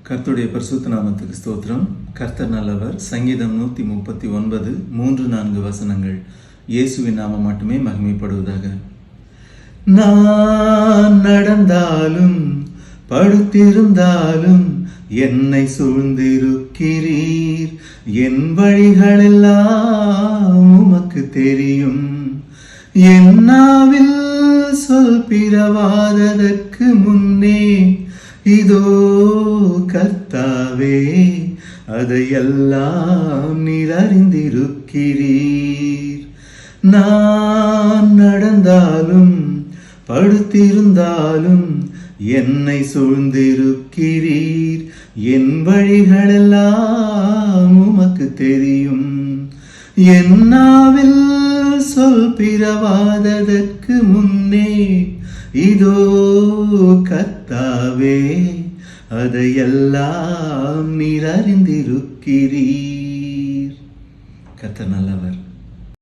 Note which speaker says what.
Speaker 1: கர்த்தருடைய பரிசுத்த நாமத்துக்கு ஸ்தோத்திரம். கர்த்தர் நல்லவர். சங்கீதம் 139 3-4 வசனங்கள். இயேசுவின் நாமம் மட்டுமே மகிமைப்படுவதாக. நான் நடந்தாலும் படுத்திருந்தாலும் என்னை சூழ்ந்திருக்கிறீர். என் வழிகளெல்லாம் உமக்கு தெரியும். என் நாவில் சொல் பிறவாததற்கு முன்னே இதோ கர்த்தாவே அதையெல்லாம் நீர் அறிந்திருக்கிறீர். நான் நடந்தாலும் படுத்திருந்தாலும் என்னை சூழ்ந்திருக்கிறீர். என் வழிகளெல்லாம் உமக்கு தெரியும். என் நாவில் சொல் பிறவாததற்கு முன்னே இதோ கர்த்தாவே அதையெல்லாம் நீர் அறிந்திருக்கிறீர். கர்த்தர் நல்லவர்.